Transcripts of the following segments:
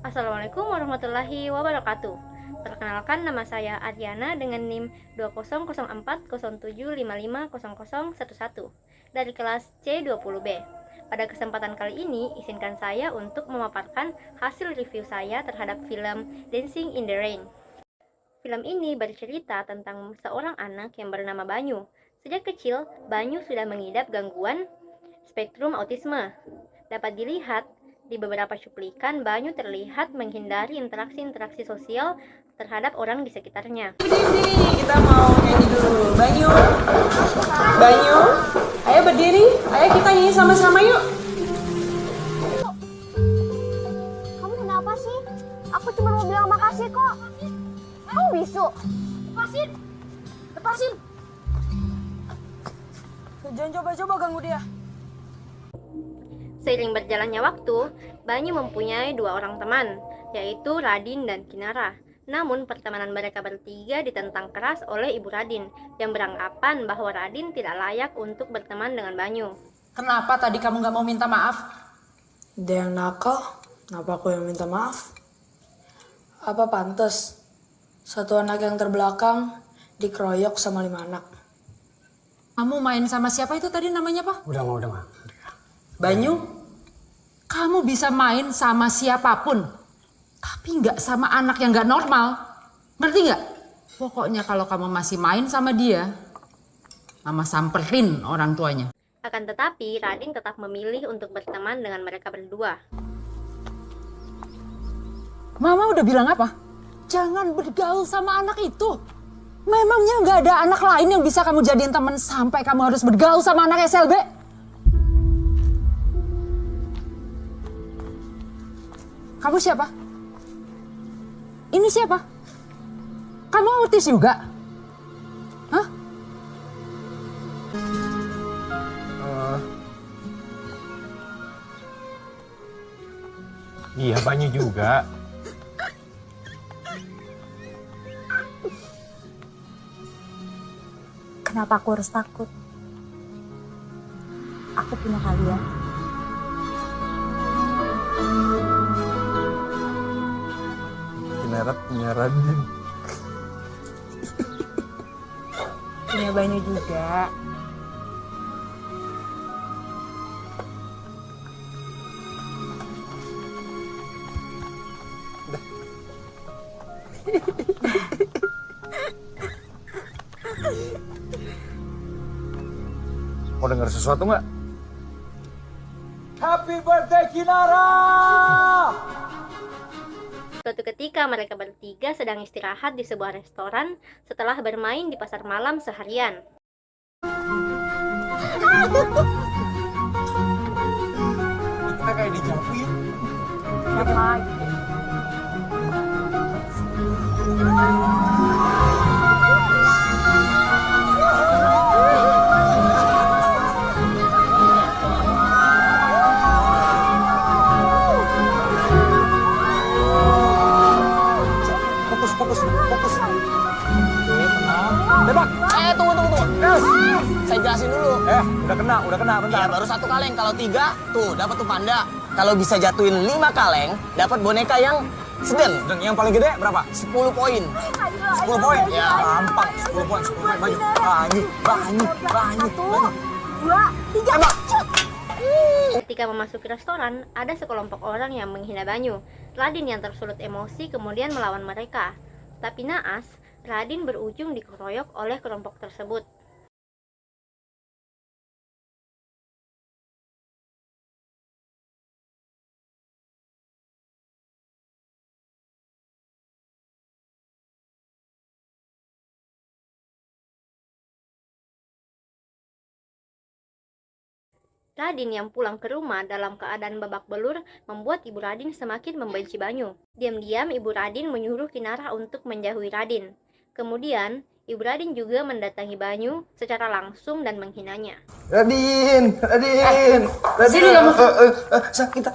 Assalamualaikum warahmatullahi wabarakatuh. Perkenalkan, nama saya Aryana dengan NIM 200407550011 dari kelas C20B. Pada kesempatan kali ini, izinkan saya untuk memaparkan hasil review saya terhadap film Dancing in the Rain. Film ini bercerita tentang seorang anak yang bernama Banyu. Sejak kecil, Banyu sudah mengidap gangguan spektrum autisme. Dapat dilihat di beberapa cuplikan, Banyu terlihat menghindari interaksi-interaksi sosial terhadap orang di sekitarnya. Berdiri, kita mau nyanyi dulu. Banyu, Banyu, ayo berdiri, ayo kita nyanyi sama-sama yuk. Kamu kenapa sih? Aku cuma mau bilang makasih kok. Kamu bisu. Lepasin. Lepasin. Jangan coba-coba ganggu dia. Seiring berjalannya waktu, Banyu mempunyai dua orang teman, yaitu Radin dan Kinara. Namun pertemanan mereka bertiga ditentang keras oleh Ibu Radin yang beranggapan bahwa Radin tidak layak untuk berteman dengan Banyu. Kenapa tadi kamu gak mau minta maaf? Dia yang nakal, kenapa aku yang minta maaf? Apa pantas satu anak yang terbelakang dikeroyok sama 5 anak? Kamu main sama siapa itu tadi namanya apa? Udah mah. Banyu, kamu bisa main sama siapapun, tapi nggak sama anak yang nggak normal. Ngerti nggak? Pokoknya kalau kamu masih main sama dia, Mama samperin orang tuanya. Akan tetapi, Radin tetap memilih untuk berteman dengan mereka berdua. Mama udah bilang apa? Jangan bergaul sama anak itu. Memangnya nggak ada anak lain yang bisa kamu jadiin teman sampai kamu harus bergaul sama anak SLB? Kamu siapa? Ini siapa? Kamu autis juga? Hah? Iya, Banyu juga. Kenapa aku harus takut? Aku punya kalian. Kinara punya Radin. Punya Banyu juga. Mau denger sesuatu nggak? Happy birthday Kinara! Suatu ketika mereka bertiga sedang istirahat di sebuah restoran setelah bermain di pasar malam seharian. Kita kayak dijauhin. Apa? Fokus. Oke, tenang. Tembak. Tunggu. Yes. Saya jelasin dulu. Udah kena, bentar. Iya, baru 1 kaleng. Kalau 3, tuh dapat tuh panda. Kalau bisa jatuhin 5 kaleng, dapat boneka yang sedang. Dan yang paling gede berapa? 10 poin. 10 poin? Ya. Gampang. 10 poin. Banyu. Dua, tiga. Tembak. Ketika memasuki restoran, ada sekelompok orang yang menghina Banyu. Radin yang tersulut emosi kemudian melawan mereka. Tapi naas, Radin berujung dikeroyok oleh kelompok tersebut. Radin yang pulang ke rumah dalam keadaan babak belur membuat Ibu Radin semakin membenci Banyu. Diam-diam Ibu Radin menyuruh Kinara untuk menjauhi Radin. Kemudian, Ibu Radin juga mendatangi Banyu secara langsung dan menghinanya. Radin. Sini kamu. Sakit.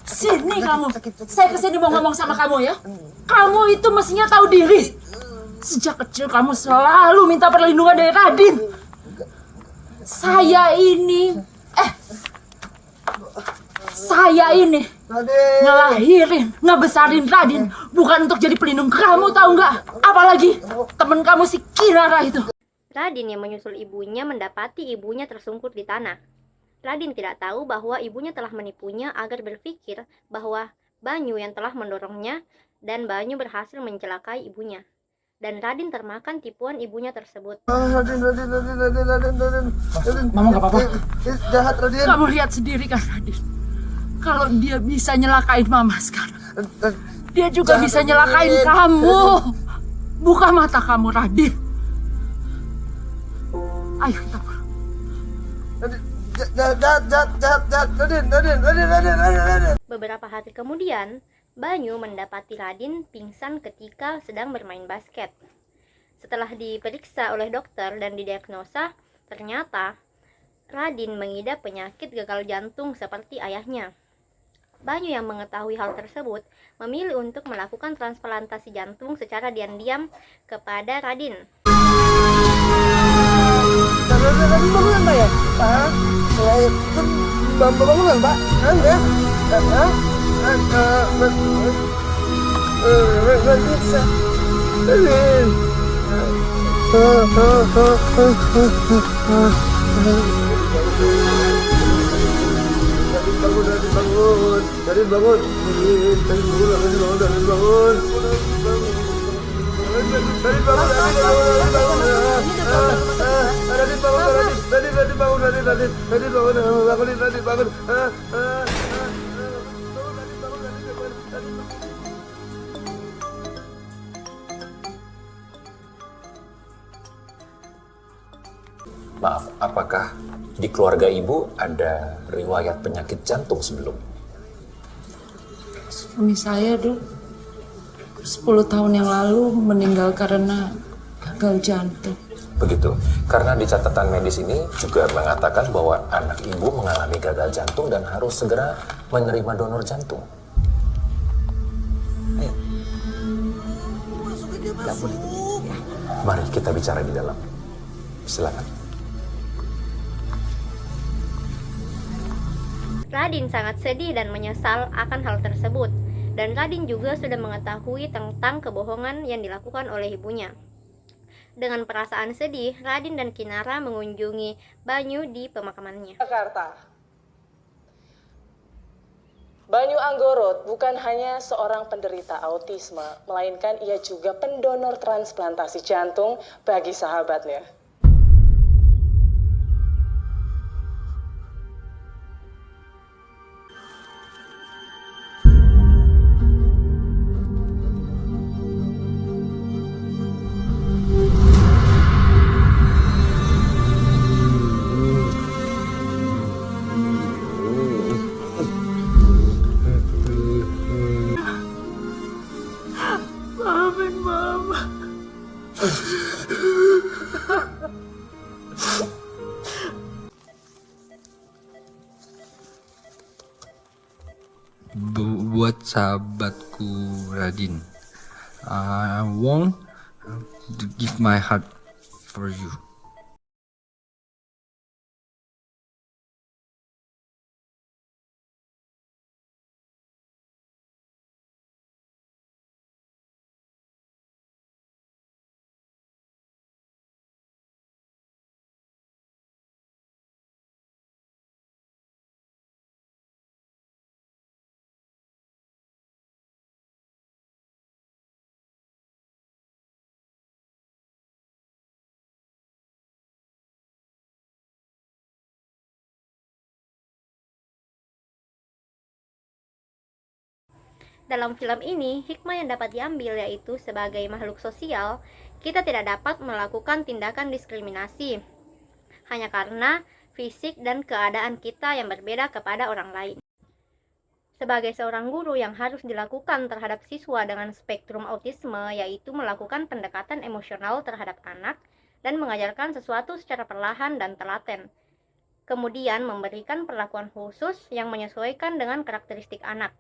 Sini kamu. Saya kesini mau ngomong sama kamu ya. Kamu itu mestinya tahu diri. Sejak kecil kamu selalu minta perlindungan dari Radin. Saya ini Saya ini ngelahirin, ngebesarin Radin bukan untuk jadi pelindung kamu, tahu nggak? Apalagi temen kamu si Kirara itu. Radin yang menyusul ibunya mendapati ibunya tersungkur di tanah. Radin tidak tahu bahwa ibunya telah menipunya agar berpikir bahwa Banyu yang telah mendorongnya dan Banyu berhasil mencelakai ibunya. Dan Radin termakan tipuan ibunya tersebut. Raden. Mama nggak apa-apa. Jahat, Raden. Kamu lihat sendiri kan Radin, kalau dia bisa nyelakain Mama sekarang, dia juga bisa nyelakain kamu. Buka mata kamu, Radin. Ayo kita pulang. Jahat, Raden. Beberapa hari kemudian, Banyu mendapati Radin pingsan ketika sedang bermain basket. Setelah diperiksa oleh dokter dan didiagnosa, ternyata Radin mengidap penyakit gagal jantung seperti ayahnya. Banyu yang mengetahui hal tersebut memilih untuk melakukan transplantasi jantung secara diam-diam kepada Radin. Bangunan, Pak ya? Pak, bangunan, Pak. Ya? Nggak bisa. Maaf, apakah di keluarga ibu ada riwayat penyakit jantung sebelum? Suami saya, Dok, 10 tahun yang lalu meninggal karena gagal jantung. Begitu, karena di catatan medis ini juga mengatakan bahwa anak ibu mengalami gagal jantung dan harus segera menerima donor jantung. Ayo. Nggak boleh. Mari kita bicara di dalam. Silakan. Radin sangat sedih dan menyesal akan hal tersebut, dan Radin juga sudah mengetahui tentang kebohongan yang dilakukan oleh ibunya. Dengan perasaan sedih, Radin dan Kinara mengunjungi Banyu di pemakamannya. Jakarta. Banyu Anggorot bukan hanya seorang penderita autisme, melainkan ia juga pendonor transplantasi jantung bagi sahabatnya. Buat sahabatku Radin, I want to give my heart for you. Dalam film ini, hikmah yang dapat diambil yaitu sebagai makhluk sosial, kita tidak dapat melakukan tindakan diskriminasi hanya karena fisik dan keadaan kita yang berbeda kepada orang lain. Sebagai seorang guru, yang harus dilakukan terhadap siswa dengan spektrum autisme yaitu melakukan pendekatan emosional terhadap anak dan mengajarkan sesuatu secara perlahan dan telaten. Kemudian memberikan perlakuan khusus yang menyesuaikan dengan karakteristik anak.